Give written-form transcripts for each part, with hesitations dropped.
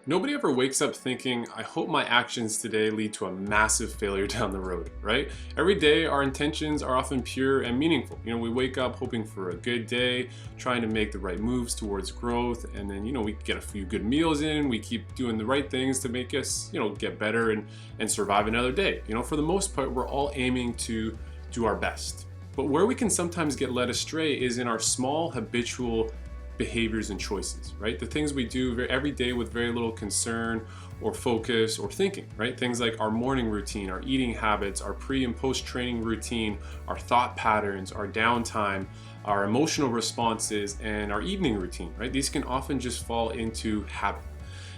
Nobody ever wakes up thinking, I hope my actions today lead to a massive failure down the road, right? Every day, our intentions are often pure and meaningful. We wake up hoping for a good day, trying to make the right moves towards growth, and then, we get a few good meals in, we keep doing the right things to make us, get better and survive another day. For the most part, we're all aiming to do our best. But where we can sometimes get led astray is in our small habitual behaviors and choices, right? The things we do every day with very little concern or focus or thinking, right? Things like our morning routine, our eating habits, our pre and post training routine, our thought patterns, our downtime, our emotional responses, and our evening routine, right? These can often just fall into habit.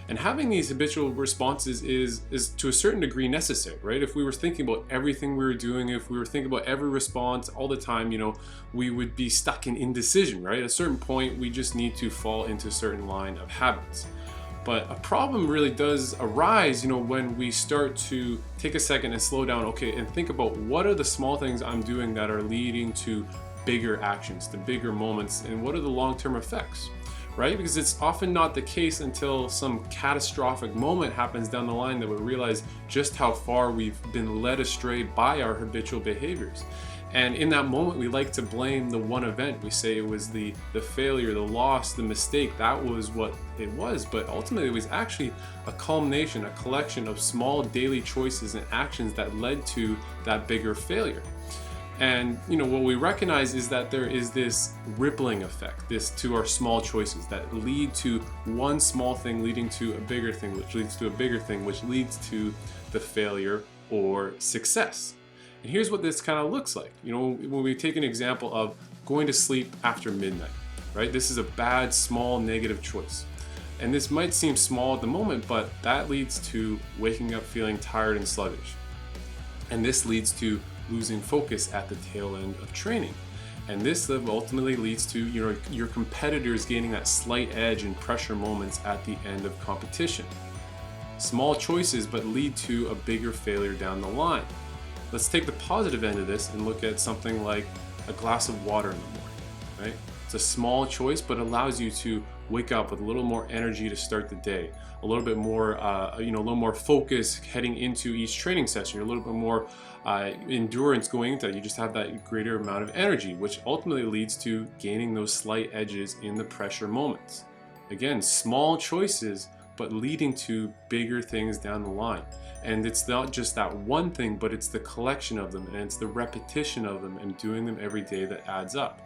And having these habitual responses is to a certain degree necessary, right? If we were thinking about everything we were doing, if we were thinking about every response all the time, we would be stuck in indecision, right? At a certain point, we just need to fall into a certain line of habits. But a problem really does arise, when we start to take a second and slow down, okay, and think about what are the small things I'm doing that are leading to bigger actions, to bigger moments, and what are the long-term effects? Right? Because it's often not the case until some catastrophic moment happens down the line that we realize just how far we've been led astray by our habitual behaviors. And in that moment, we like to blame the one event. We say it was the failure, the loss, the mistake. That was what it was. But ultimately, it was actually a culmination, a collection of small daily choices and actions that led to that bigger failure. And what we recognize is that there is this rippling effect, this to our small choices that lead to one small thing leading to a bigger thing, which leads to a bigger thing, which leads to the failure or success. And here's what this kind of looks like. When we take an example of going to sleep after midnight, right? This is a bad, small, negative choice. And this might seem small at the moment, but that leads to waking up feeling tired and sluggish. And this leads to losing focus at the tail end of training. And this ultimately leads to your competitors gaining that slight edge in pressure moments at the end of competition. Small choices, but lead to a bigger failure down the line. Let's take the positive end of this and look at something like a glass of water in the morning, right? It's a small choice, but allows you to wake up with a little more energy to start the day, a little bit more, a little more focus heading into each training session. You're a little bit more endurance going into it. You just have that greater amount of energy, which ultimately leads to gaining those slight edges in the pressure moments. Again, small choices, but leading to bigger things down the line. And it's not just that one thing, but it's the collection of them, and it's the repetition of them and doing them every day that adds up.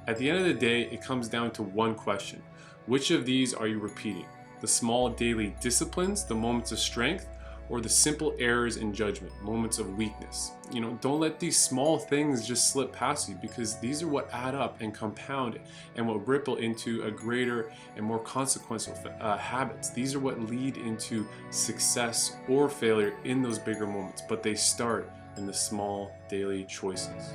At the end of the day, it comes down to one question. Which of these are you repeating? The small daily disciplines, the moments of strength, or the simple errors in judgment, moments of weakness? Don't let these small things just slip past you, because these are what add up and compound and what ripple into a greater and more consequential habits. These are what lead into success or failure in those bigger moments, but they start in the small daily choices.